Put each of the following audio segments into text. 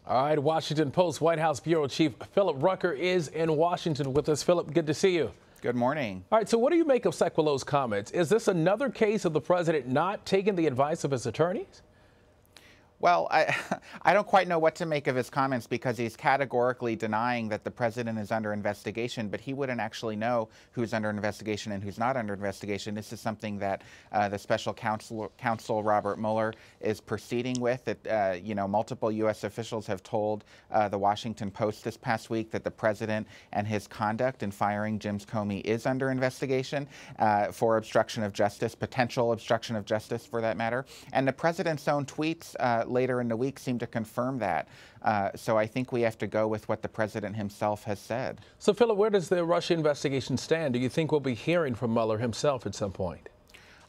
All right, Washington Post White House Bureau Chief Philip Rucker is in Washington with us. Philip, good to see you. Good morning. All right, so what do you make of Sequelot's comments? Is this another case of the president not taking the advice of his attorneys? Well, I don't quite know what to make of his comments because he's categorically denying that the president is under investigation, but he wouldn't actually know who's under investigation and who's not under investigation. This is something that the special counsel Robert Mueller is proceeding with. That multiple U.S. officials have told the Washington Post this past week that the president and his conduct in firing Jim Comey is under investigation for obstruction of justice, potential obstruction of justice for that matter. And the president's own tweets later in the week seem to confirm that. So I think we have to go with what the president himself has said. So, Philip, where does the Russia investigation stand? Do you think we'll be hearing from Mueller himself at some point?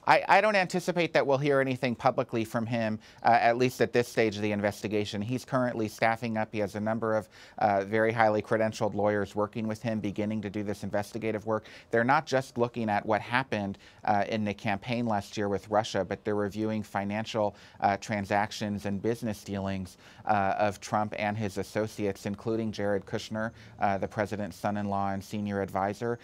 I don't anticipate that we'll hear anything publicly from him, at least at this stage of the investigation. He's currently staffing up. He has a number of very highly credentialed lawyers working with him, beginning to do this investigative work. They're not just looking at what happened in the campaign last year with Russia, but they're reviewing financial transactions and business dealings of Trump and his associates, including Jared Kushner, the president's son-in-law and senior advisor.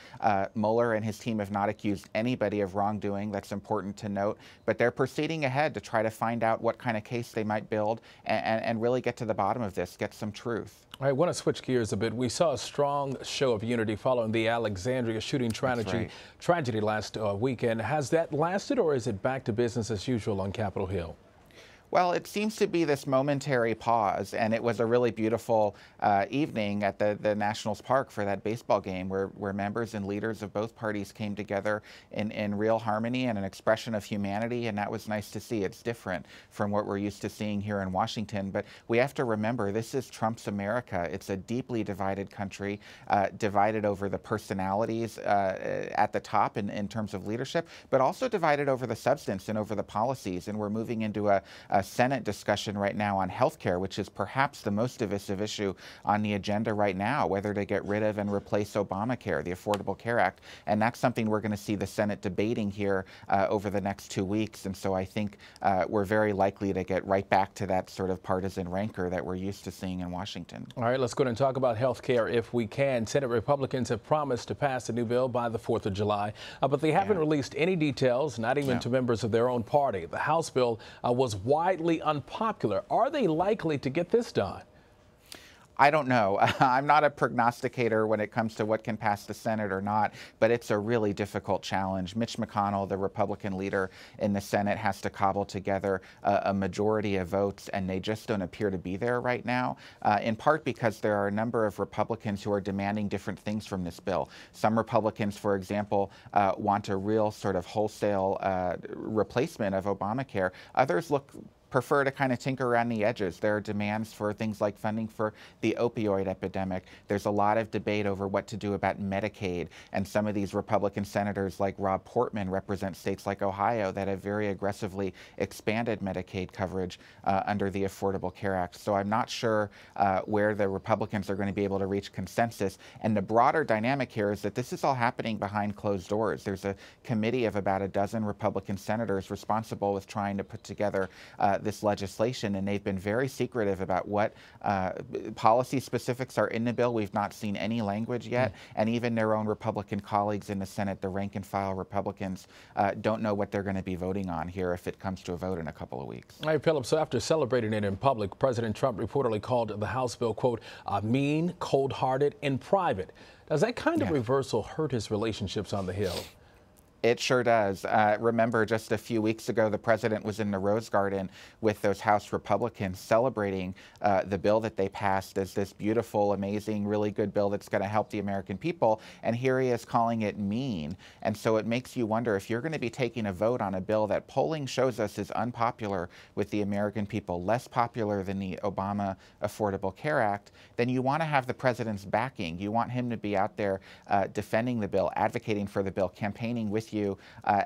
Mueller and his team have not accused anybody of wrongdoing. That's important to note, but they're proceeding ahead to try to find out what kind of case they might build and really get to the bottom of this, get some truth. I want to switch gears a bit. We saw a strong show of unity following the Alexandria shooting tragedy last weekend. Has that lasted, or is it back to business as usual on Capitol Hill? Well, it seems to be this momentary pause, and it was a really beautiful evening at the Nationals Park for that baseball game where members and leaders of both parties came together in real harmony and an expression of humanity, and that was nice to see. It's different from what we're used to seeing here in Washington, but we have to remember this is Trump's America. It's a deeply divided country, divided over the personalities at the top in terms of leadership, but also divided over the substance and over the policies, and we're moving into a Senate discussion right now on health care, which is perhaps the most divisive issue on the agenda right now, whether to get rid of and replace Obamacare, the Affordable Care Act. And that's something we're going to see the Senate debating here over the next 2 weeks. And so I think we're very likely to get right back to that sort of partisan rancor that we're used to seeing in Washington. All right, let's go ahead and talk about health care if we can. Senate Republicans have promised to pass a new bill by the 4th of July, but they haven't released any details, not even to members of their own party. The House bill was widely unpopular. Are they likely to get this done? I don't know. I'm not a prognosticator when it comes to what can pass the Senate or not, but it's a really difficult challenge. Mitch McConnell, the Republican leader in the Senate, has to cobble together a majority of votes, and they just don't appear to be there right now, in part because there are a number of Republicans who are demanding different things from this bill. Some Republicans, for example, want a real sort of wholesale replacement of Obamacare. Others prefer to kind of tinker around the edges. There are demands for things like funding for the opioid epidemic. There's a lot of debate over what to do about Medicaid, and some of these Republican senators like Rob Portman represent states like Ohio that have very aggressively expanded Medicaid coverage under the Affordable Care Act. So I'm not sure where the Republicans are going to be able to reach consensus. And the broader dynamic here is that this is all happening behind closed doors. There's a committee of about a dozen Republican senators responsible with trying to put together this legislation, and they've been very secretive about what policy specifics are in the bill. We've not seen any language yet, and even their own Republican colleagues in the Senate, the rank and file Republicans, don't know what they're going to be voting on here if it comes to a vote in a couple of weeks. All right, Philip, so after celebrating it in public, President Trump reportedly called the House bill, quote, mean, cold-hearted, in private. Does that kind of reversal hurt his relationships on the Hill? It sure does. Remember, just a few weeks ago, the president was in the Rose Garden with those House Republicans celebrating the bill that they passed as this beautiful, amazing, really good bill that's going to help the American people. And here he is calling it mean. And so it makes you wonder, if you're going to be taking a vote on a bill that polling shows us is unpopular with the American people, less popular than the Obama Affordable Care Act, then you want to have the president's backing. You want him to be out there defending the bill, advocating for the bill, campaigning with you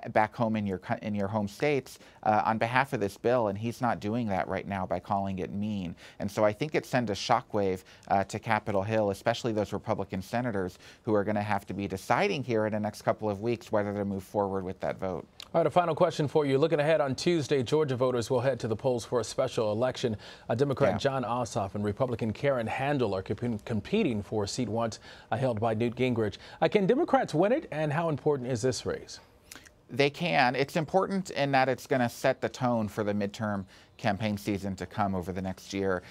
back home in your home states on behalf of this bill, and he's not doing that right now by calling it mean. And so I think it sends a shockwave to Capitol Hill, especially those Republican senators who are going to have to be deciding here in the next couple of weeks whether to move forward with that vote. All right, a final question for you. Looking ahead on Tuesday, Georgia voters will head to the polls for a special election. Democrat John Ossoff and Republican Karen Handel are competing for a seat once held by Newt Gingrich. Can Democrats win it, and how important is this race? They can. It's important in that it's going to set the tone for the midterm campaign season to come over the next year.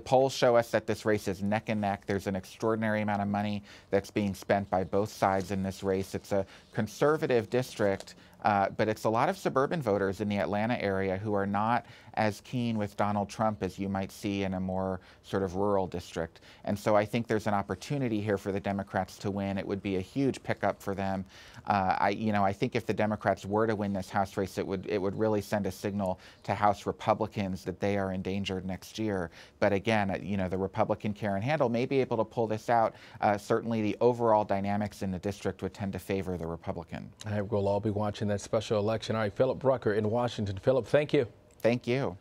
Polls show us that this race is neck and neck. There's an extraordinary amount of money that's being spent by both sides in this race. It's a conservative district, but it's a lot of suburban voters in the Atlanta area who are not as keen with Donald Trump as you might see in a more sort of rural district. And so I think there's an opportunity here for the Democrats to win. It would be a huge pickup for them. I think if the Democrats were to win this House race, it would really send a signal to House Republicans that they are endangered next year. But again, the Republican Karen Handel may be able to pull this out. Certainly the overall dynamics in the district would tend to favor the Republican. We'll all be watching that special election. All right, Philip Rucker in Washington. Philip, thank you. Thank you.